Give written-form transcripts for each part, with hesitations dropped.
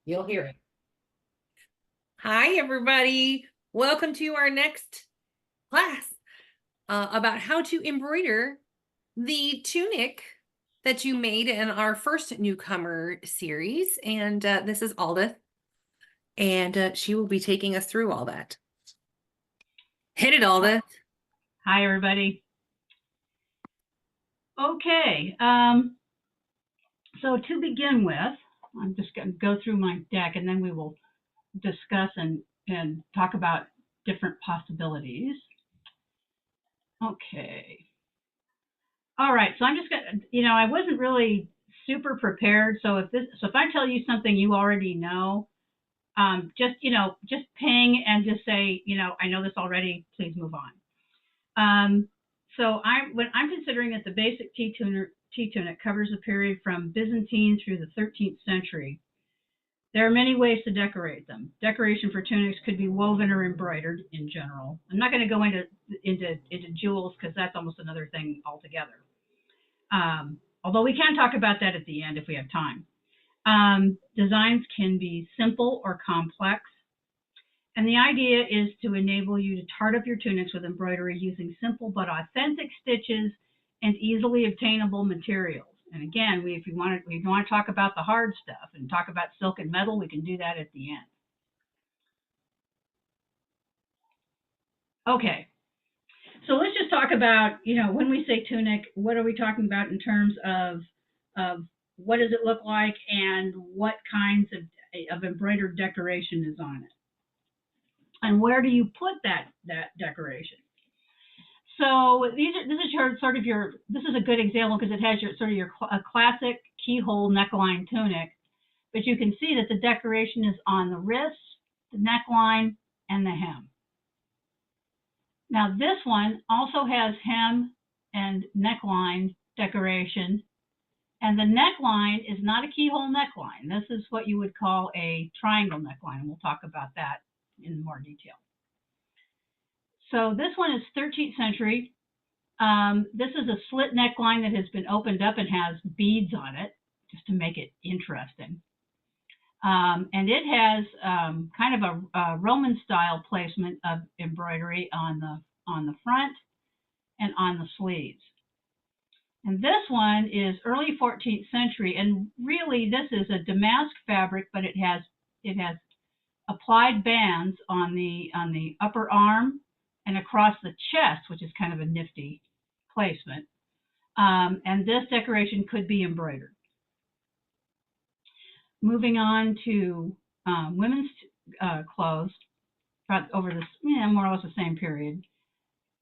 You'll hear it. Hi, everybody. Welcome to our next class about how to embroider the tunic that you made in our first newcomer series. And this is Alda, and she will be taking us through all that. Hit it, Alda. Hi, everybody. Okay, so to begin with, I'm just going to go through my deck and then we will discuss and talk about different possibilities. Okay. All right, so I'm just going to, I wasn't really super prepared. So if I tell you something you already know, just ping and just say, I know this already, please move on. So when I'm considering that the basic T-tunic covers a period from Byzantine through the 13th century, there are many ways to decorate them. Decoration for tunics could be woven or embroidered in general. I'm not going to go into jewels because that's almost another thing altogether. Although we can talk about that at the end if we have time. Designs can be simple or complex. And the idea is to enable you to tart up your tunics with embroidery using simple but authentic stitches and easily obtainable materials. And again, if you want to talk about the hard stuff and talk about silk and metal, we can do that at the end. Okay, so let's just talk about, when we say tunic, what are we talking about in terms of what does it look like and what kinds of embroidered decoration is on it? And where do you put that decoration? So this is a good example because it has a classic keyhole neckline tunic, but you can see that the decoration is on the wrist, the neckline, and the hem. Now this one also has hem and neckline decoration, and the neckline is not a keyhole neckline. This is what you would call a triangle neckline, and we'll talk about that in more detail. So this one is 13th century. This is a slit neckline that has been opened up and has beads on it, just to make it interesting. And it has kind of a Roman style placement of embroidery on the front and on the sleeves. And this one is early 14th century, and really this is a damask fabric, but it has applied bands on the upper arm and across the chest, which is kind of a nifty placement. And this decoration could be embroidered. Moving on to women's clothes over this, more or less the same period.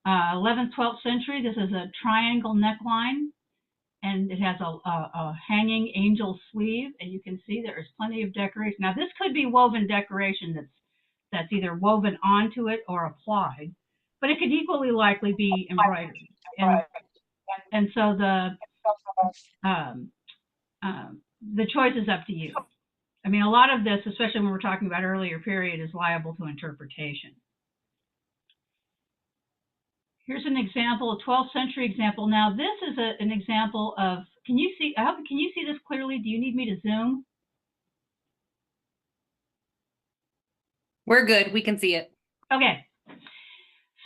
11th, 12th century, this is a triangle neckline, and it has a hanging angel sleeve, and you can see there is plenty of decoration. Now, this could be woven decoration that's either woven onto it or applied, but it could equally likely be embroidered. And so the choice is up to you. I mean, a lot of this, especially when we're talking about earlier period, is liable to interpretation. Here's an example, a 12th century example. Now, this is an example of, can you see this clearly? Do you need me to zoom? We're good. We can see it. Okay.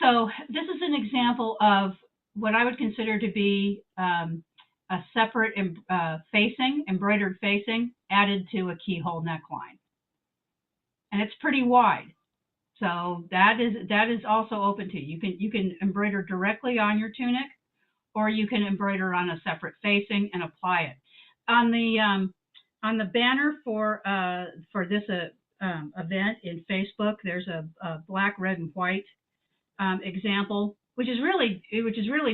So this is an example of what I would consider to be a separate embroidered facing added to a keyhole neckline. And it's pretty wide. So that is also open to you. You can embroider directly on your tunic, or you can embroider on a separate facing and apply it. On the banner for this event in Facebook, there's a black, red, and white example, which is really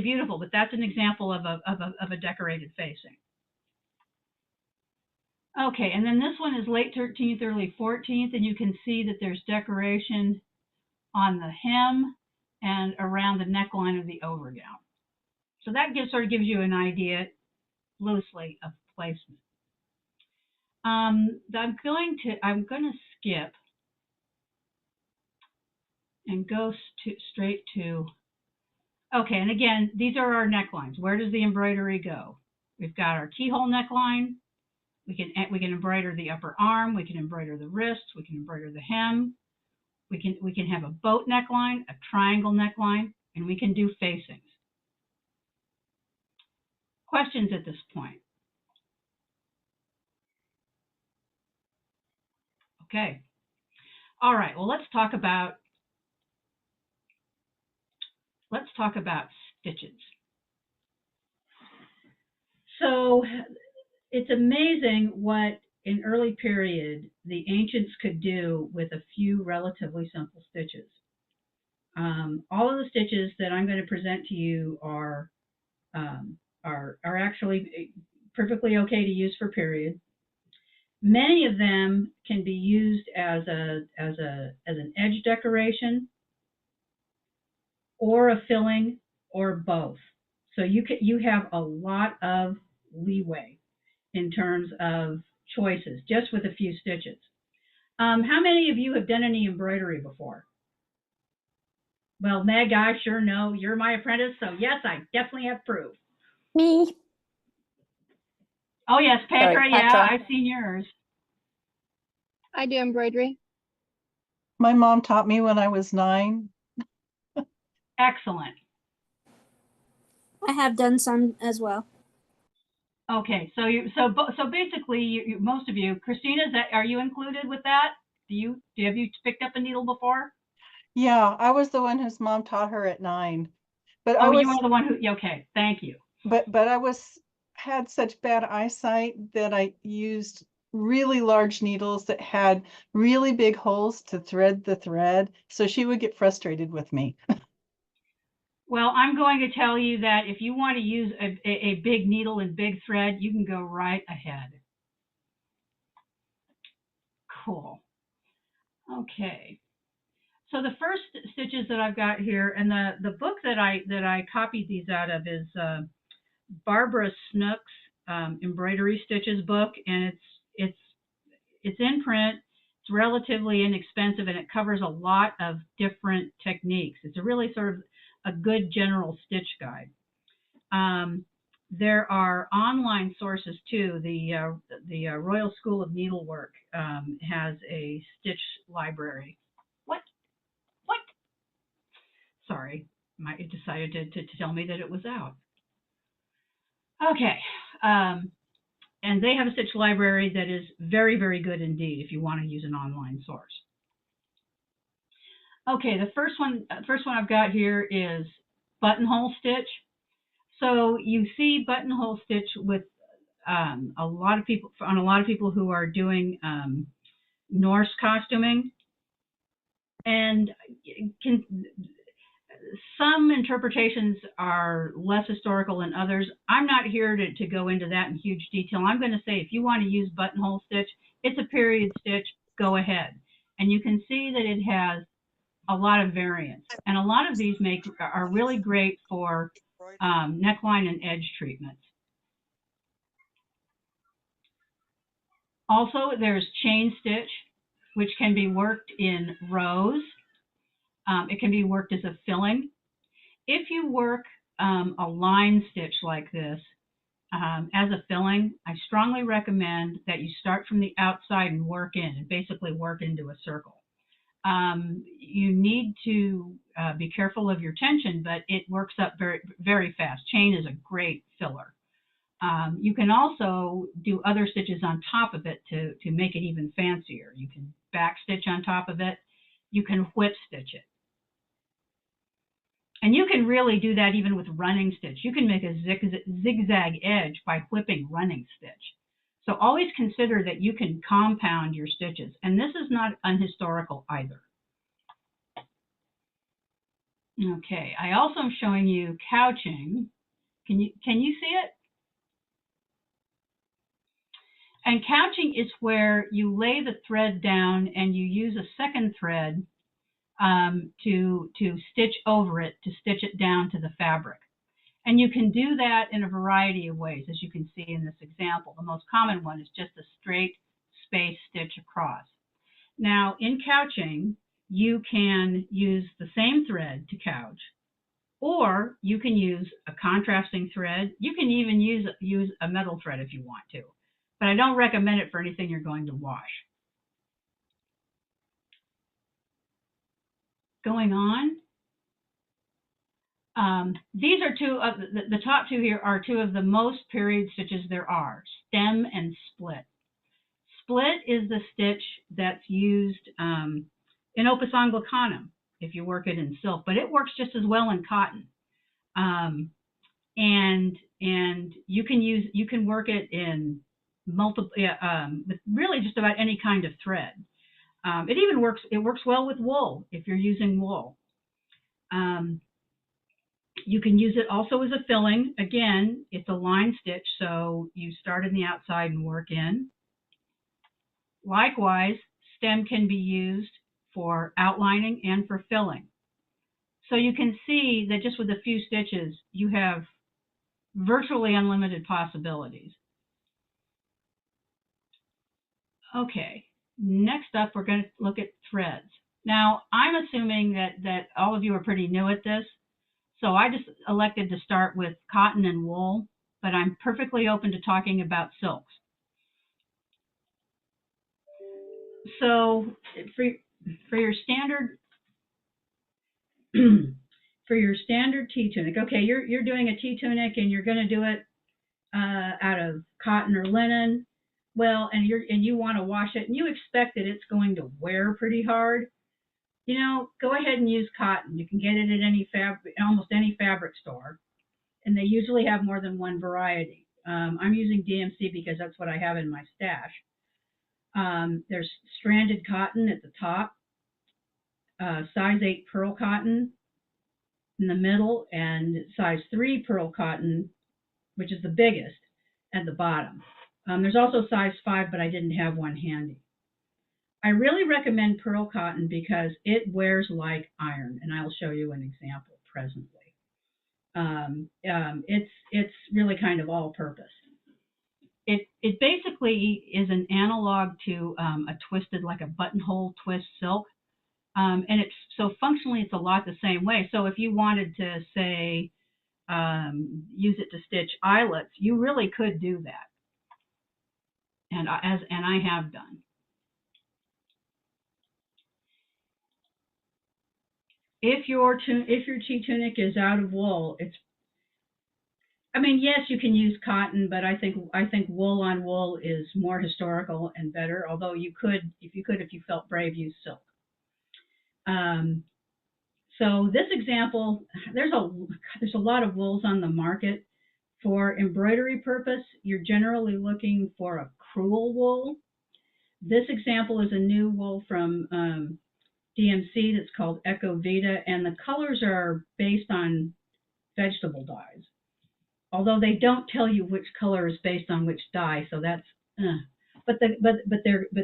beautiful. But that's an example of a decorated facing. Okay, and then this one is late 13th, early 14th, and you can see that there's decoration on the hem and around the neckline of the overgown. So that sort of gives you an idea, loosely, of placement. I'm going to skip and go straight to. Okay, and again, these are our necklines. Where does the embroidery go? We've got our keyhole neckline. We can embroider the upper arm. We can embroider the wrist. We can embroider the hem. We can have a boat neckline, a triangle neckline, and we can do facings. Questions at this point? Okay. All right. Well, let's talk about stitches. So it's amazing what in early period the ancients could do with a few relatively simple stitches. All of the stitches that I'm going to present to you are actually perfectly okay to use for period. Many of them can be used as an edge decoration or a filling or both. So you have a lot of leeway in terms of choices just with a few stitches. How many of you have done any embroidery before? Well, Meg, I sure know. You're my apprentice, so yes, I definitely have proof. Me. Oh, yes, Petra, Sorry, yeah, Petra. I've seen yours. I do embroidery. My mom taught me when I was 9. Excellent. I have done some as well. Okay, so basically, most of you, Christina, are you included with that? Have you picked up a needle before? Yeah, I was the one whose mom taught her at 9. But I Oh, was, you are the one who. Okay, thank you. but I had such bad eyesight that I used really large needles that had really big holes to thread the thread. So she would get frustrated with me. Well, I'm going to tell you that if you want to use a big needle and big thread, you can go right ahead. Cool. Okay. So the first stitches that I've got here, and the book that I copied these out of is Barbara Snook's embroidery stitches book, and it's in print. It's relatively inexpensive, and it covers a lot of different techniques. It's a really sort of a good general stitch guide. There are online sources too. The Royal School of Needlework has a stitch library. What? Sorry, it decided to tell me that it was out. Okay. And they have a stitch library that is very, very good indeed if you want to use an online source. Okay, the first one I've got here is buttonhole stitch. So you see buttonhole stitch with a lot of people who are doing Norse costuming, and some interpretations are less historical than others. I'm not here to go into that in huge detail. I'm going to say if you want to use buttonhole stitch, it's a period stitch, go ahead. And you can see that it has a lot of variants. And a lot of these are really great for neckline and edge treatments. Also, there's chain stitch, which can be worked in rows. It can be worked as a filling. If you work a line stitch like this as a filling, I strongly recommend that you start from the outside and work in, and basically work into a circle. You need to be careful of your tension, but it works up very, very fast. Chain is a great filler. You can also do other stitches on top of it to make it even fancier. You can back stitch on top of it. You can whip stitch it. And you can really do that even with running stitch. You can make a zigzag edge by whipping running stitch. So always consider that you can compound your stitches. And this is not unhistorical either. Okay, I also am showing you couching. Can you see it? And couching is where you lay the thread down and you use a second thread to stitch over it, to stitch it down to the fabric. And you can do that in a variety of ways, as you can see in this example. The most common one is just a straight space stitch across. Now, in couching, you can use the same thread to couch, or you can use a contrasting thread. You can even use a metal thread if you want to. but I don't recommend it for anything you're going to wash. Going on. These are two of the top two here are two of the most period stitches there are, stem and split. Split is the stitch that's used in Opus Anglicanum if you work it in silk, but it works just as well in cotton. And you can work it in multiple with really just about any kind of thread. It works well with wool if you're using wool. You can use it also as a filling. Again, it's a line stitch, so you start in the outside and work in. Likewise, stem can be used for outlining and for filling. So you can see that just with a few stitches, you have virtually unlimited possibilities. Okay, next up, we're going to look at threads. Now, I'm assuming that all of you are pretty new at this, so I just elected to start with cotton and wool, but I'm perfectly open to talking about silks. So for your standard for your standard tea tunic, okay, you're doing a tea tunic and you're going to do it out of cotton or linen. Well, and you want to wash it and you expect that it's going to wear pretty hard. You know, go ahead and use cotton. You can get it at almost any fabric store, and they usually have more than one variety. I'm using DMC because that's what I have in my stash. There's stranded cotton at the top, size 8 pearl cotton in the middle, and size 3 pearl cotton, which is the biggest, at the bottom. There's also size 5, but I didn't have one handy. I really recommend pearl cotton because it wears like iron, and I'll show you an example presently. It's really kind of all-purpose. It basically is an analog to a twisted, like a buttonhole twist silk, and it's so functionally it's a lot the same way. So if you wanted to say use it to stitch eyelets, you really could do that, and I have done. If your tea tunic is out of wool, I mean, yes, you can use cotton, but I think wool on wool is more historical and better. Although if you felt brave, use silk. So this example, there's a lot of wools on the market. For embroidery purpose, you're generally looking for a crewel wool. This example is a new wool from DMC that's called Eco Vita, and the colors are based on vegetable dyes. Although they don't tell you which color is based on which dye, so that's but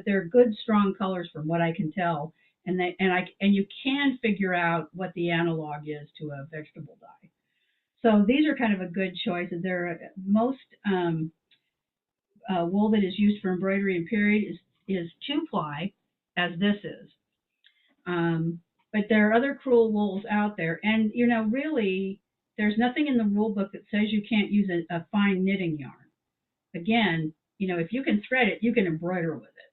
they're good, strong colors from what I can tell, and you can figure out what the analog is to a vegetable dye. So these are kind of a good choice. Most wool that is used for embroidery and period is 2-ply, as this is. But there are other crewel wools out there, and really, there's nothing in the rule book that says you can't use a fine knitting yarn. Again, if you can thread it, you can embroider with it.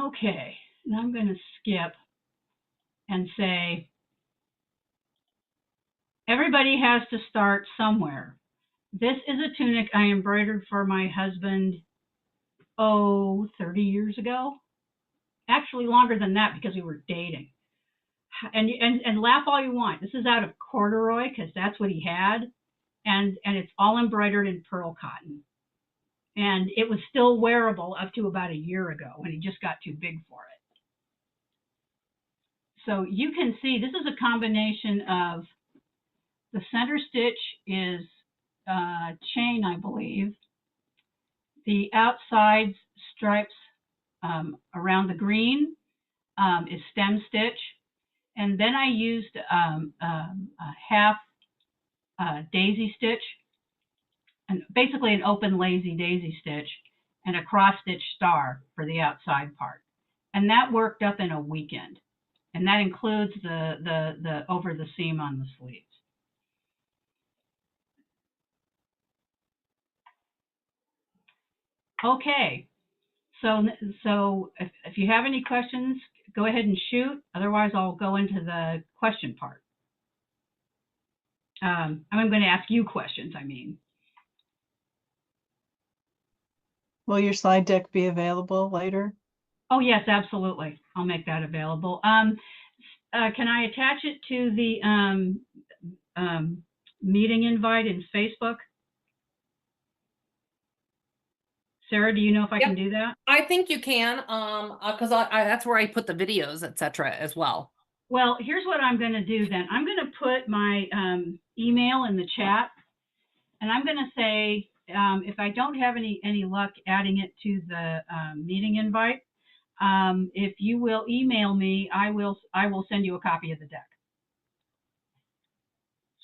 Okay, now I'm going to skip and say everybody has to start somewhere. This is a tunic I embroidered for my husband, 30 years ago. Actually, longer than that because we were dating. And laugh all you want. This is out of corduroy because that's what he had, and it's all embroidered in pearl cotton. And it was still wearable up to about a year ago when he just got too big for it. So you can see this is a combination of the center stitch is chain, I believe. The outside stripes around the green is stem stitch. And then I used a half daisy stitch, and basically an open lazy daisy stitch, and a cross stitch star for the outside part. And that worked up in a weekend. And that includes the over the seam on the sleeves. Okay. So if you have any questions, go ahead and shoot. Otherwise, I'll go into the question part. I'm going to ask you questions, I mean. Will your slide deck be available later? Oh, yes, absolutely. I'll make that available. Can I attach it to the meeting invite in Facebook? Sarah, do you know if I Yep. can do that? I think you can, because I that's where I put the videos, etc. as well. Well, here's what I'm going to do then. I'm going to put my email in the chat, and I'm going to say if I don't have any luck adding it to the meeting invite, if you will email me, I will send you a copy of the deck.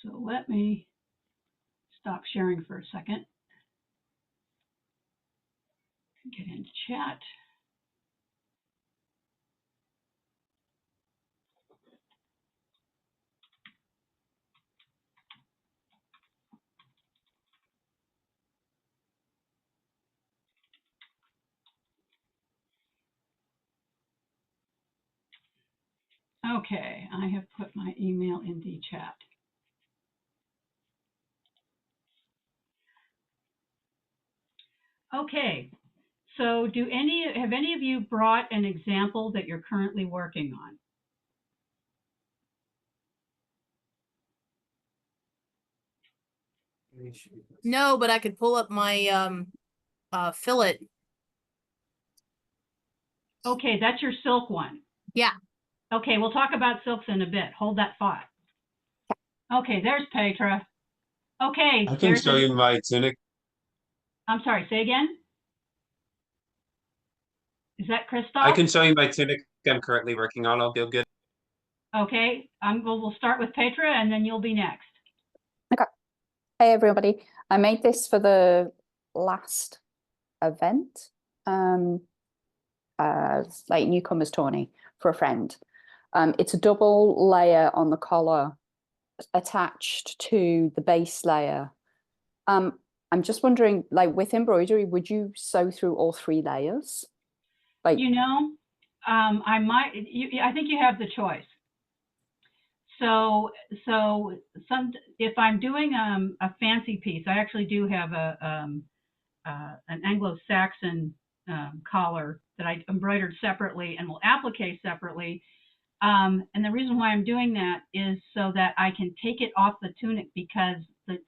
So let me stop sharing for a second. Get into chat. Okay, I have put my email in the chat. Okay, so have any of you brought an example that you're currently working on? No, but I could pull up my fillet. Okay, that's your silk one. Yeah. Okay, we'll talk about silks in a bit. Hold that thought. Okay, there's Petra. Okay, I can show you my tunic. I'm sorry, say again? Is that I Christoph? can show you my tunic I'm currently working on. I'll be good. Okay, we'll start with Petra and then you'll be next. Okay. Hey everybody. I made this for the last event, like Newcomers tourney for a friend. It's a double layer on the collar attached to the base layer. I'm just wondering, like with embroidery, would you sew through all 3 layers? Like, You know, I think you have the choice. So if I'm doing a fancy piece, I actually do have an Anglo-Saxon collar that I embroidered separately and will applique separately. And the reason why I'm doing that is so that I can take it off the tunic because the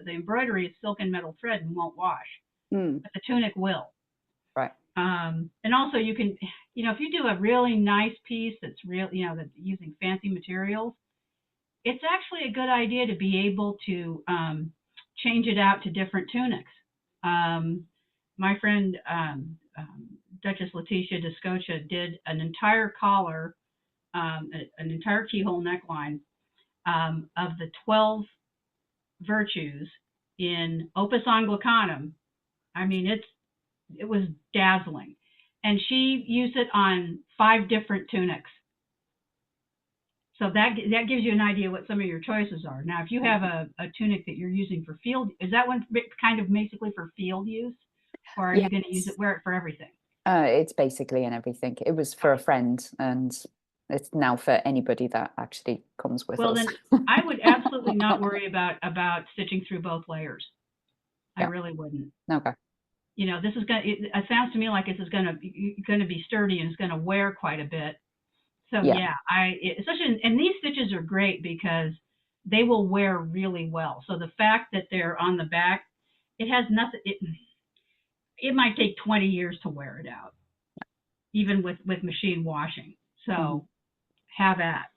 embroidery is silk and metal thread and won't wash, but the tunic will. right. And also you can, if you do a really nice piece that's real, that's using fancy materials, it's actually a good idea to be able to change it out to different tunics. My friend Duchess Letitia Descotia did an entire collar, an entire keyhole neckline of the 12 virtues in Opus Anglicanum. I mean, it was dazzling. And she used it on 5 different tunics. So that gives you an idea what some of your choices are. Now, if you have a tunic that you're using for field, is that one kind of basically for field use? Or are you going to wear it for everything? It's basically in everything. It was for a friend and it's now for anybody that actually comes with us. Well, then I would absolutely not worry about stitching through both layers. I really wouldn't. Okay. This is it sounds to me like this is going to be sturdy and it's going to wear quite a bit. So especially and these stitches are great because they will wear really well. So the fact that they're on the back, it has nothing. It might take 20 years to wear it out, even with machine washing. So have at.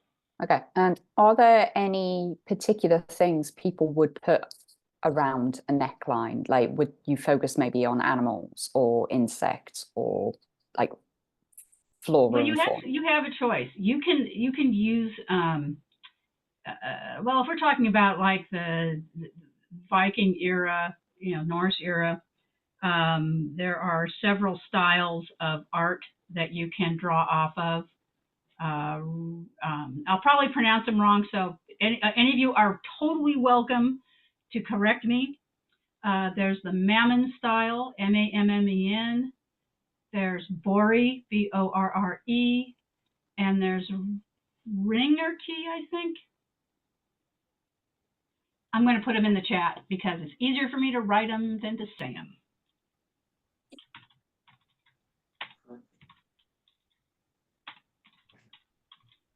Okay. And are there any particular things people would put around a neckline? Like, would you focus maybe on animals or insects or like floral? Well, you have a choice. You can use well, if we're talking about like the Viking era, Norse era, there are several styles of art that you can draw off of. I'll probably pronounce them wrong, so any of you are totally welcome to correct me. There's the Mammon style, M-A-M-M-E-N. There's Borre, B-O-R-R-E. And there's Ringer Key, I think. I'm going to put them in the chat because it's easier for me to write them than to say them.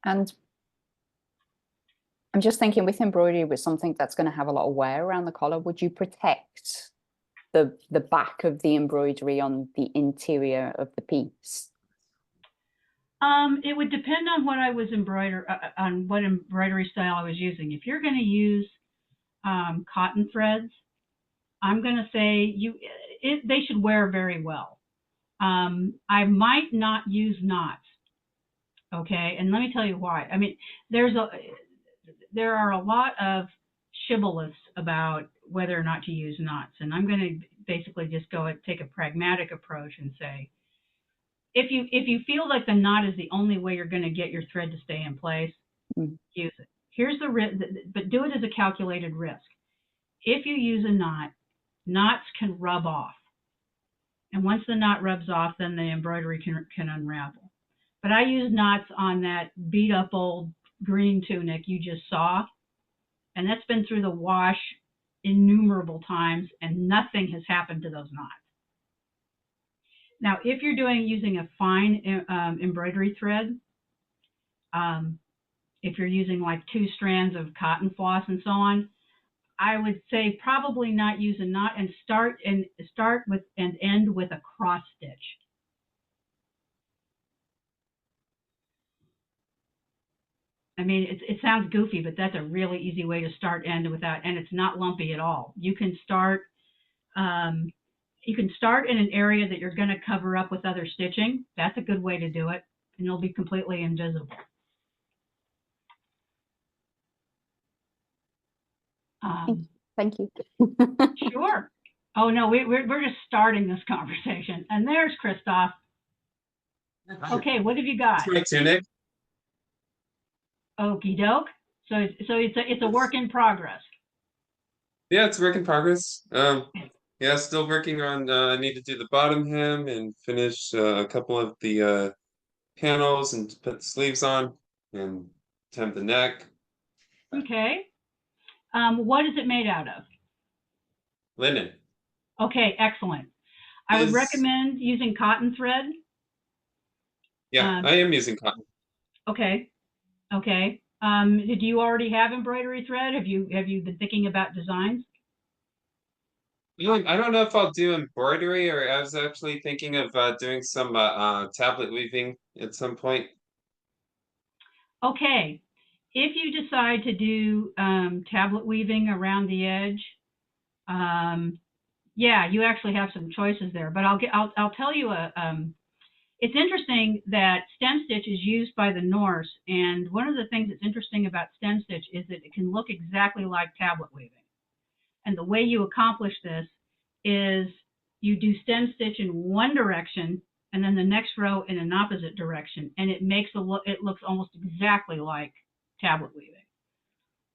And I'm just thinking with embroidery, with something that's going to have a lot of wear around the collar, would you protect the back of the embroidery on the interior of the piece? It would depend on what I was on what embroidery style I was using. If you're going to use cotton threads, I'm going to say they should wear very well. I might not use knots. Okay, and let me tell you why. I mean, there are a lot of shibboleths about whether or not to use knots, and I'm going to basically just take a pragmatic approach and say, if you feel like the knot is the only way you're going to get your thread to stay in place, use it. Here's the risk, but do it as a calculated risk. If you use a knot, knots can rub off, and once the knot rubs off, then the embroidery can unravel. But I use knots on that beat up old green tunic you just saw, and that's been through the wash innumerable times, and nothing has happened to those knots. Now, if you're using a fine embroidery thread, if you're using like 2 strands of cotton floss and so on, I would say probably not use a knot and start with and end with a cross stitch. I mean, it sounds goofy, but that's a really easy way to start and it's not lumpy at all. You can start in an area that you're going to cover up with other stitching. That's a good way to do it, and you'll be completely invisible. Thank you. Sure. Oh no, we're just starting this conversation. And there's Christoph. Okay, what have you got? It's my tunic. Okie doke. So it's a work in progress. Yeah, it's a work in progress. Yeah, still working on. I need to do the bottom hem and finish a couple of the panels and put the sleeves on and hem the neck. Okay. What is it made out of? Linen. Okay, excellent. I would recommend using cotton thread. Yeah, I am using cotton. Okay. Okay. Did you already have embroidery thread? Have you been thinking about designs? I don't know if I'll do embroidery, or I was actually thinking of doing some tablet weaving at some point. Okay. If you decide to do tablet weaving around the edge, yeah, you actually have some choices there. But I'll tell you it's interesting that stem stitch is used by the Norse, and one of the things that's interesting about stem stitch is that it can look exactly like tablet weaving. And the way you accomplish this is you do stem stitch in one direction and then the next row in an opposite direction, and it looks almost exactly like tablet weaving.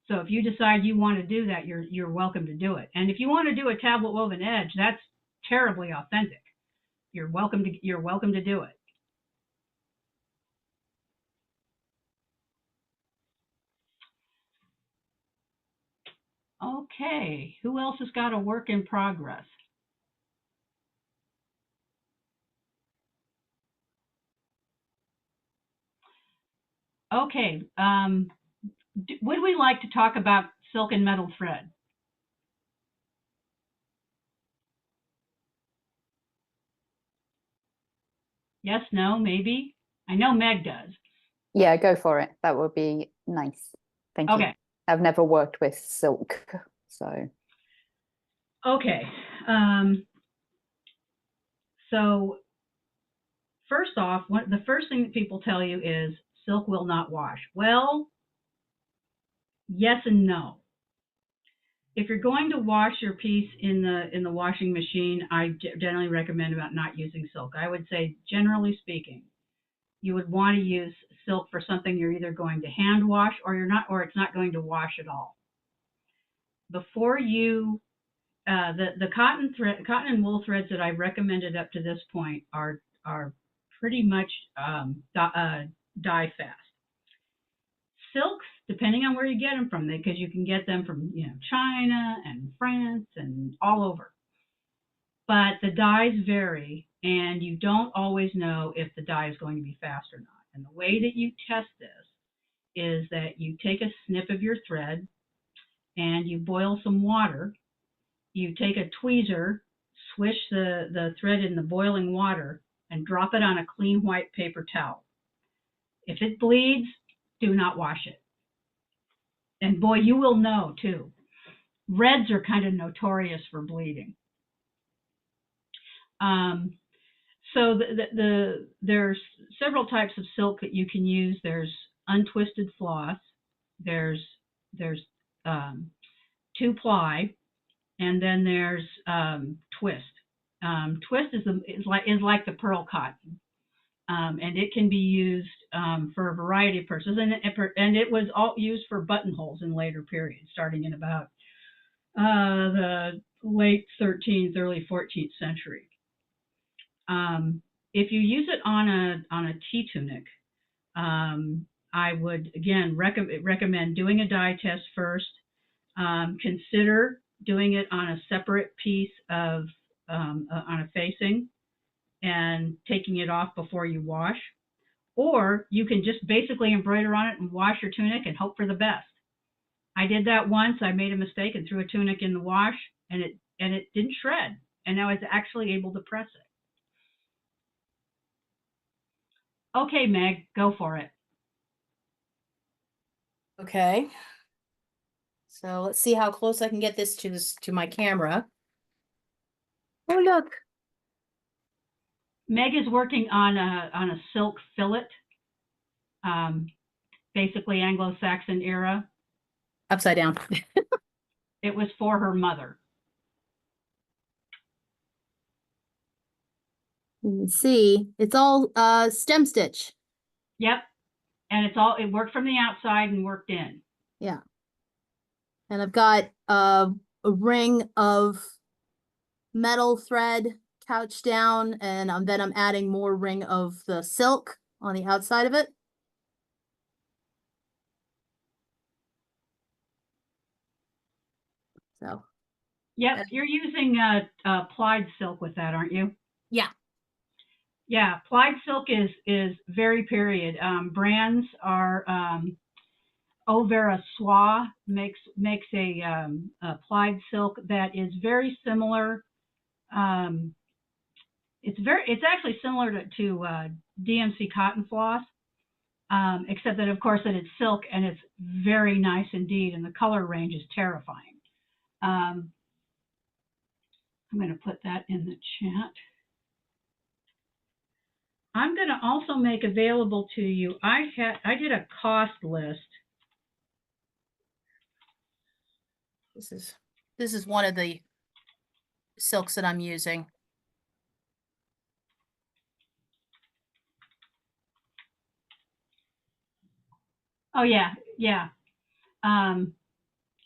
So if you decide you want to do that, you're welcome to do it. And if you want to do a tablet woven edge, that's terribly authentic. You're welcome to do it. Okay, who else has got a work in progress? Okay, would we like to talk about silk and metal thread? Yes, no, maybe? I know Meg does. Yeah, go for it. That would be nice. Thank you. Okay. I've never worked with silk, so. Okay. So first off, the first thing that people tell you is silk will not wash. Well, yes and no. If you're going to wash your piece in the washing machine, I generally recommend about not using silk. I would say, generally speaking, you would want to use silk for something you're either going to hand wash or it's not going to wash at all. Before you the cotton and wool threads that I've recommended up to this point are pretty much dye fast. Silks, depending on where you get them from, because you can get them from China and France and all over. But the dyes vary, and you don't always know if the dye is going to be fast or not. And the way that you test this is that you take a snip of your thread and you boil some water. You take a tweezer, swish the thread in the boiling water, and drop it on a clean white paper towel. If it bleeds, do not wash it. And boy, you will know too. Reds are kind of notorious for bleeding. So there's several types of silk that you can use. There's untwisted floss. There's 2-ply, and then there's twist. Twist is like the pearl cotton, and it can be used for a variety of purposes. And it was all used for buttonholes in later periods, starting in about the late 13th, early 14th century. If you use it on a tea tunic, I would again recommend doing a dye test first. Consider doing it on a separate piece of on a facing and taking it off before you wash, or you can just basically embroider on it and wash your tunic and hope for the best. I did that once. I made a mistake and threw a tunic in the wash, and it didn't shred, and I was actually able to press it. Okay, Meg, go for it. Okay. So let's see how close I can get this to my camera. Oh, look. Meg is working on a silk fillet, basically Anglo-Saxon era. Upside down. It was for her mother. You can see it's all stem stitch. Yep, and it worked from the outside and worked in. Yeah. And I've got a ring of metal thread couched down, and then I'm adding more ring of the silk on the outside of it. So. Yep, you're using plied silk with that, aren't you? Yeah. Yeah, plied silk is very period. Brands are Au Vera Soie makes a plied silk that is very similar. It's actually similar to DMC cotton floss, except that of course that it's silk and it's very nice indeed, and the color range is terrifying. I'm going to put that in the chat. I'm going to also make available to you. I did a cost list. This is one of the silks that I'm using. Oh yeah, yeah.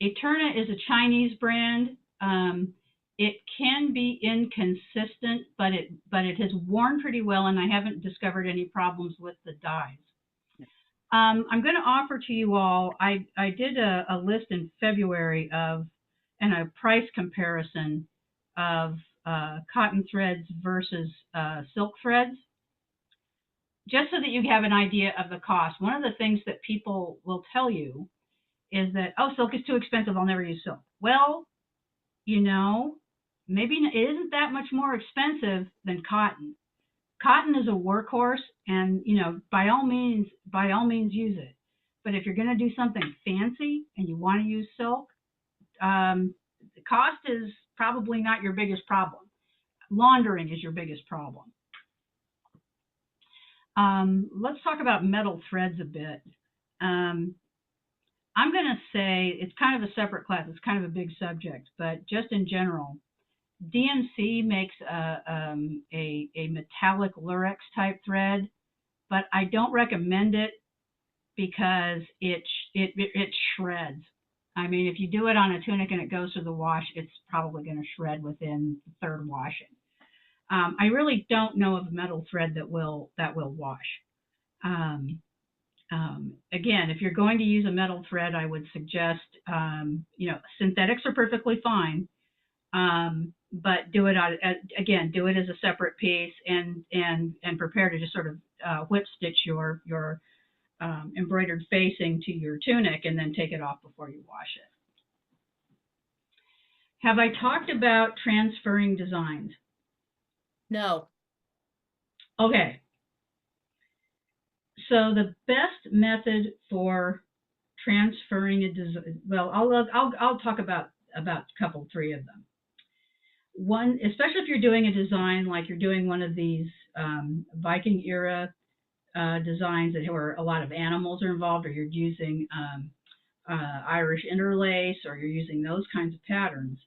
Eterna is a Chinese brand. It can be inconsistent, but it has worn pretty well, and I haven't discovered any problems with the dyes. I'm going to offer to you all, I did a list in February and a price comparison of cotton threads versus silk threads, just so that you have an idea of the cost. One of the things that people will tell you is that, oh, silk is too expensive, I'll never use silk. Well, maybe it isn't that much more expensive than cotton. Cotton is a workhorse, and by all means use it. But if you're going to do something fancy and you want to use silk, the cost is probably not your biggest problem. Laundering is your biggest problem. Let's talk about metal threads a bit. I'm going to say it's kind of a separate class. It's kind of a big subject, but just in general, DMC makes a metallic lurex type thread, but I don't recommend it because it shreds. I mean, if you do it on a tunic and it goes to the wash, it's probably going to shred within the third washing. I really don't know of a metal thread that will wash. Again, if you're going to use a metal thread, I would suggest, synthetics are perfectly fine, but do it again, do it as a separate piece, and prepare to just sort of whip stitch your embroidered facing to your tunic, and then take it off before you wash it. Have I talked about transferring designs? No. Okay. So the best method for transferring a design, well, I'll talk about a couple, three of them. One, especially if you're doing a design like you're doing one of these Viking era designs where a lot of animals are involved, or you're using Irish interlace, or you're using those kinds of patterns,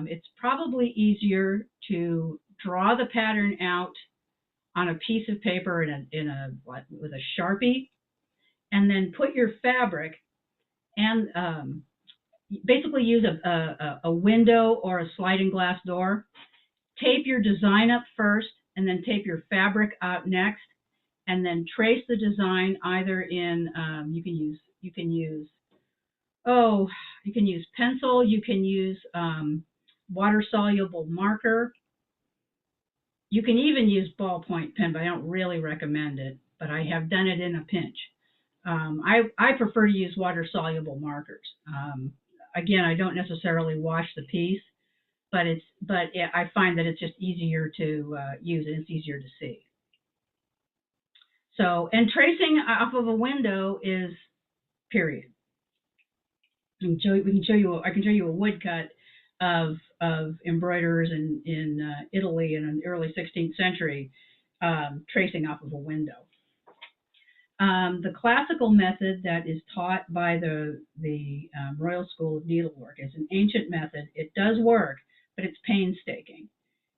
it's probably easier to draw the pattern out on a piece of paper with a Sharpie, and then put your fabric and basically use a window or a sliding glass door. Tape your design up first, and then tape your fabric out next, and then trace the design either in you can use pencil, you can use water soluble marker. You can even use ballpoint pen, but I don't really recommend it, but I have done it in a pinch. I prefer to use water soluble markers. Again, I don't necessarily wash the piece, but I find that it's just easier to use, and it's easier to see. So, and tracing off of a window is period. I can show you a woodcut of embroiderers in Italy in the early 16th century, tracing off of a window. The classical method that is taught by the Royal School of Needlework is an ancient method. It does work, but it's painstaking,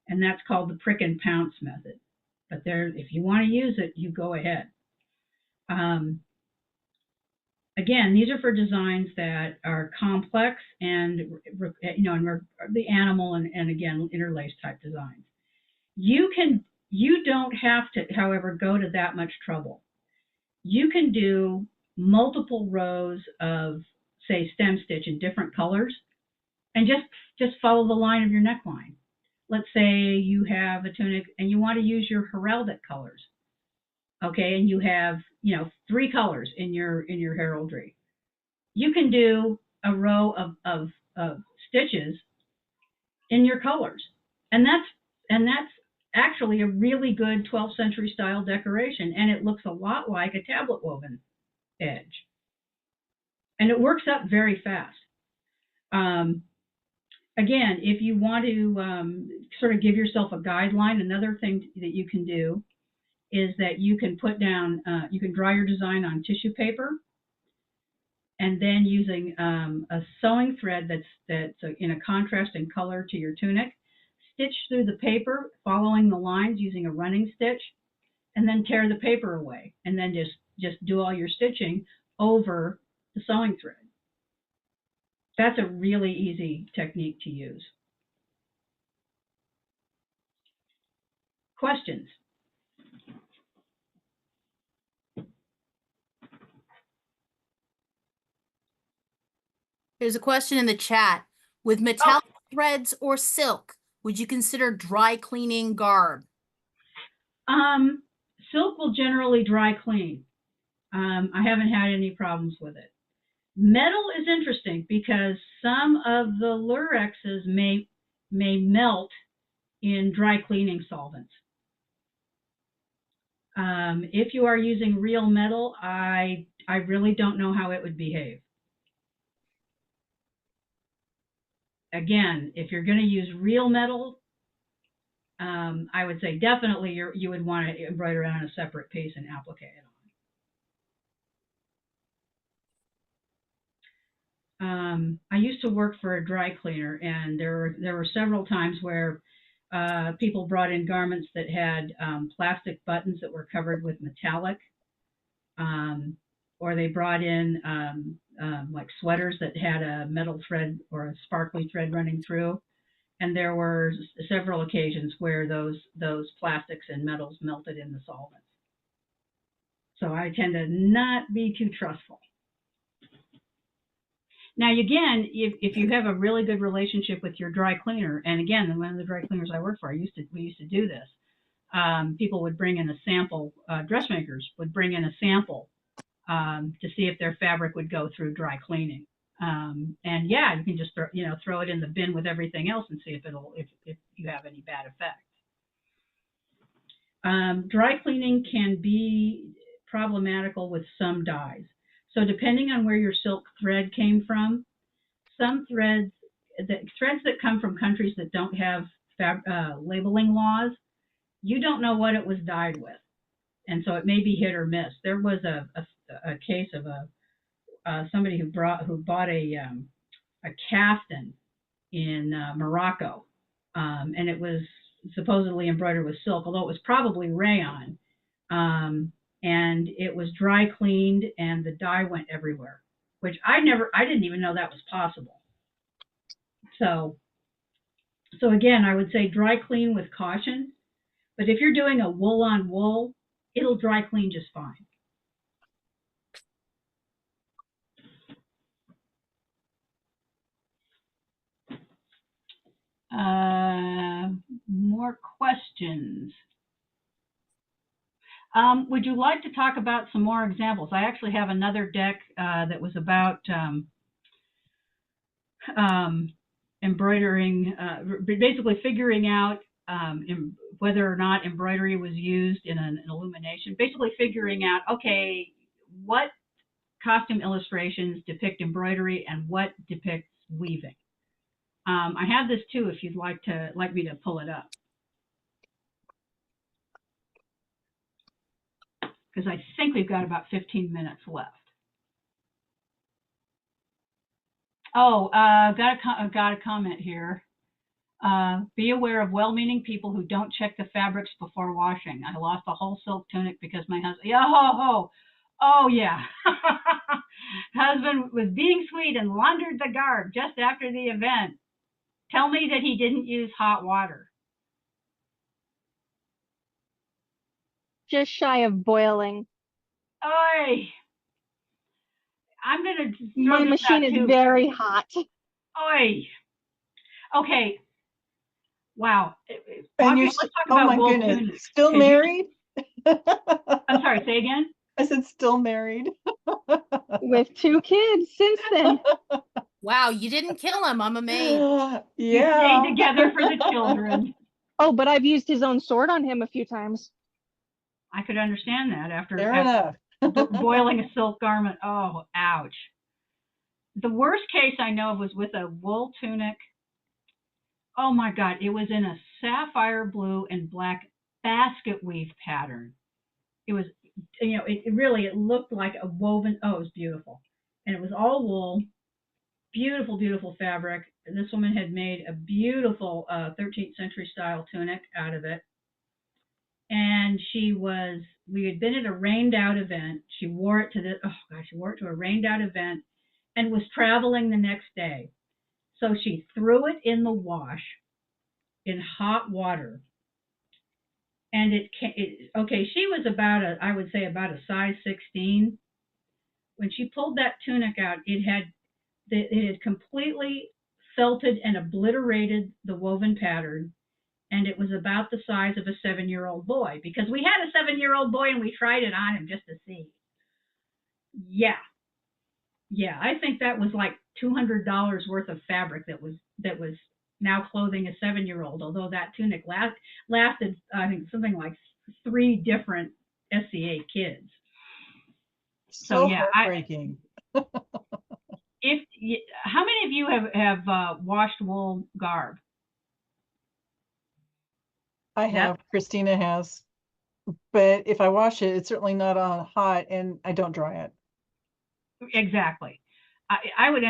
and that's called the prick and pounce method. But if you want to use it, you go ahead. Again, these are for designs that are complex and the animal and again interlace type designs. You don't have to, however, go to that much trouble. You can do multiple rows of, say, stem stitch in different colors, and just follow the line of your neckline. Let's say you have a tunic and you want to use your heraldic colors, okay, and you have 3 colors in your heraldry. You can do a row of stitches in your colors, and that's actually a really good 12th century style decoration, and it looks a lot like a tablet woven edge, and it works up very fast. Again, if you want to sort of give yourself a guideline, another thing that you can do is that you can put down, you can draw your design on tissue paper, and then using a sewing thread that's in a contrasting color to your tunic, stitch through the paper, following the lines using a running stitch, and then tear the paper away, and then just do all your stitching over the sewing thread. That's a really easy technique to use. Questions? There's a question in the chat. With metallic threads or silk, would you consider dry cleaning garb? Silk will generally dry clean. I haven't had any problems with it. Metal is interesting because some of the Lurexes may melt in dry cleaning solvents. If you are using real metal, I really don't know how it would behave. Again, if you're going to use real metal, I would say definitely you would want to embroider it on a separate piece and applique it on. I used to work for a dry cleaner, and there were several times where people brought in garments that had plastic buttons that were covered with metallic. or they brought in like sweaters that had a metal thread or a sparkly thread running through. And there were several occasions where those plastics and metals melted in the solvents. So I tend to not be too trustful. Now, again, if you have a really good relationship with your dry cleaner, and again, one of the dry cleaners I work for, we used to do this. People would bring in a sample, dressmakers would bring in a sample to see if their fabric would go through dry cleaning. And yeah, you can just throw it in the bin with everything else and see if you have any bad effects. Dry cleaning can be problematical with some dyes. So depending on where your silk thread came from, some threads that come from countries that don't have labeling laws, you don't know what it was dyed with, and so it may be hit or miss. There was a case of somebody who bought a kaftan in Morocco, and it was supposedly embroidered with silk, although it was probably rayon. And it was dry cleaned, and the dye went everywhere, which I didn't even know that was possible. So again, I would say dry clean with caution. But if you're doing a wool on wool, it'll dry clean just fine. More questions. Would you like to talk about some more examples? I actually have another deck that was about embroidering, basically figuring out whether or not embroidery was used in an illumination, basically figuring out, okay, what costume illustrations depict embroidery and what depicts weaving. I have this too if you'd like me to pull it up. Because I think we've got about 15 minutes left. Oh, got a comment here. Be aware of well-meaning people who don't check the fabrics before washing. I lost a whole silk tunic because my husband, oh yeah. Husband was being sweet and laundered the garb just after the event. Tell me that he didn't use hot water. Just shy of boiling. Oi! I'm gonna. My machine is very hot. Oi! Okay. Wow. And let's talk about my goodness, tunic. still married? I'm sorry, say again? I said still married. With 2 kids since then. Wow, you didn't kill him. I'm amazed. Yeah. You stayed together for the children. Oh, but I've used his own sword on him a few times. I could understand that after enough. boiling a silk garment. Oh, ouch. The worst case I know of was with a wool tunic. Oh my God, it was in a sapphire blue and black basket weave pattern. It was, it looked like a woven, it was beautiful. And it was all wool, beautiful, beautiful fabric. And this woman had made a beautiful 13th century style tunic out of it. And we had been at a rained out event. She wore it to a rained out event and was traveling the next day. So she threw it in the wash in hot water. And she was I would say about a size 16. When she pulled that tunic out, it had completely felted and obliterated the woven pattern. And it was about the size of a 7-year-old boy, because we had a 7-year-old boy and we tried it on him just to see. Yeah, I think that was like $200 worth of fabric that was now clothing a 7-year-old. Although that tunic lasted, I think, something like 3 different SCA kids. So yeah, heartbreaking. How many of you have washed wool garb? I have. Christina has. But if I wash it, it's certainly not on hot, and I don't dry it. Exactly. I would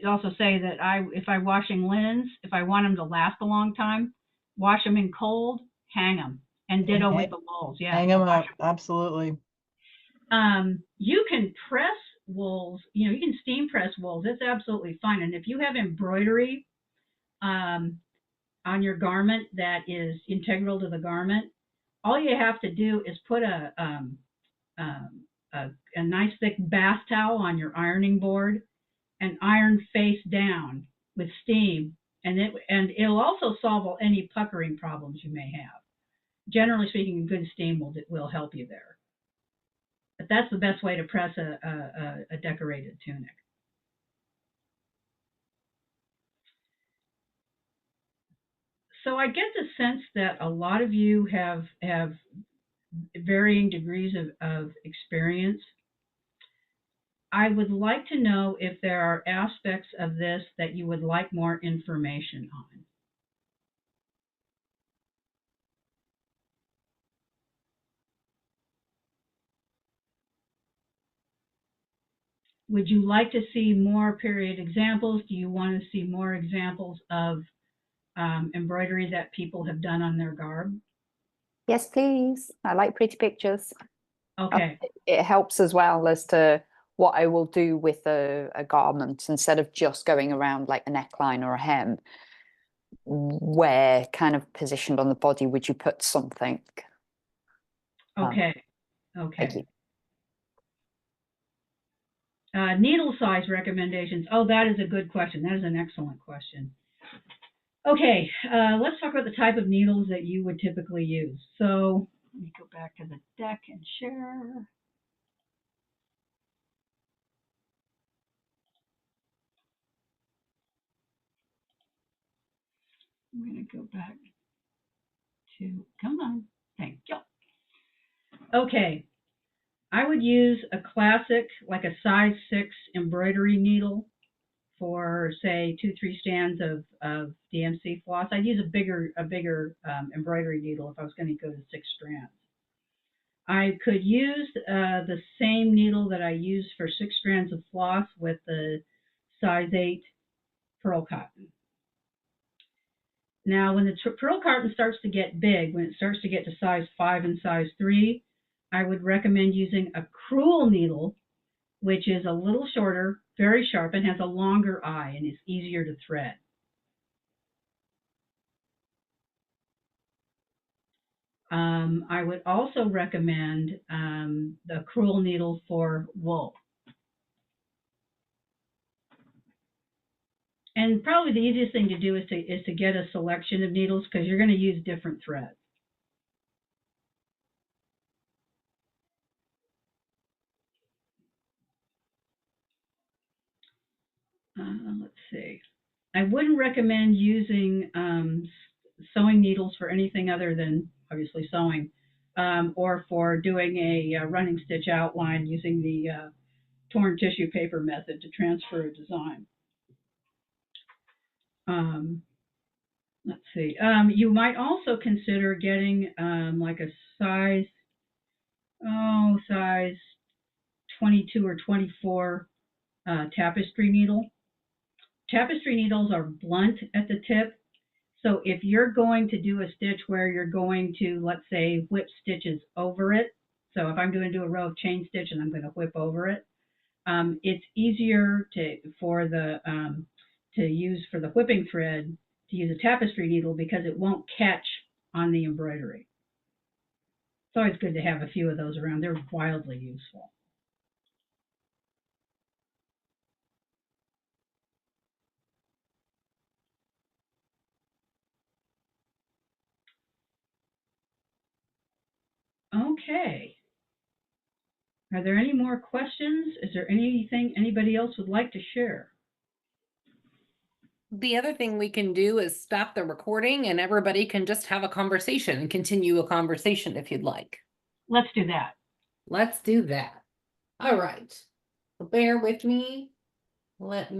also say that if I'm washing linens, if I want them to last a long time, wash them in cold, hang them, and ditto with the wools. Yeah, Hang them up, absolutely. You can press wools, you can steam press wools. It's absolutely fine. And if you have embroidery on your garment that is integral to the garment, all you have to do is put a nice thick bath towel on your ironing board and iron face down with steam, and it'll also solve any puckering problems you may have. Generally speaking, good steam will help you there. But that's the best way to press a decorated tunic. So I get the sense that a lot of you have varying degrees of experience. I would like to know if there are aspects of this that you would like more information on. Would you like to see more period examples? Do you want to see more examples of embroidery that people have done on their garb? Yes, please. I like pretty pictures. Okay. It helps as well as to what I will do with a garment instead of just going around like a neckline or a hem. Where kind of positioned on the body would you put something? Okay. Thank you. Needle size recommendations. Oh, that is a good question. That is an excellent question. Okay, let's talk about the type of needles that you would typically use. So let me go back to the deck and share. I'm going to go back to, come on, thank you. Okay, I would use a classic, like a size 6 embroidery needle for, say, 2-3 strands of DMC floss. I'd use a bigger embroidery needle if I was going to go to 6 strands. I could use the same needle that I use for 6 strands of floss with the size 8 pearl cotton. Now, when the pearl cotton starts to get big, when it starts to get to size 5 and size 3, I would recommend using a crewel needle, which is a little shorter, very sharp, and has a longer eye and is easier to thread. I would also recommend the crewel needle for wool. And probably the easiest thing to do is to get a selection of needles because you're going to use different threads. Let's see. I wouldn't recommend using sewing needles for anything other than obviously sewing, or for doing a running stitch outline using the torn tissue paper method to transfer a design. Let's see. You might also consider getting like a size 22 or 24 tapestry needle. Tapestry needles are blunt at the tip. So if you're going to do a stitch where you're going to, let's say, whip stitches over it, so if I'm going to do a row of chain stitch and I'm going to whip over it, it's easier to use for the whipping thread to use a tapestry needle because it won't catch on the embroidery. It's always good to have a few of those around. They're wildly useful. Okay. Are there any more questions? Is there anything anybody else would like to share? The other thing we can do is stop the recording and everybody can just have a conversation and continue a conversation if you'd like. Let's do that. Let's do that. All right. Bear with me. Let me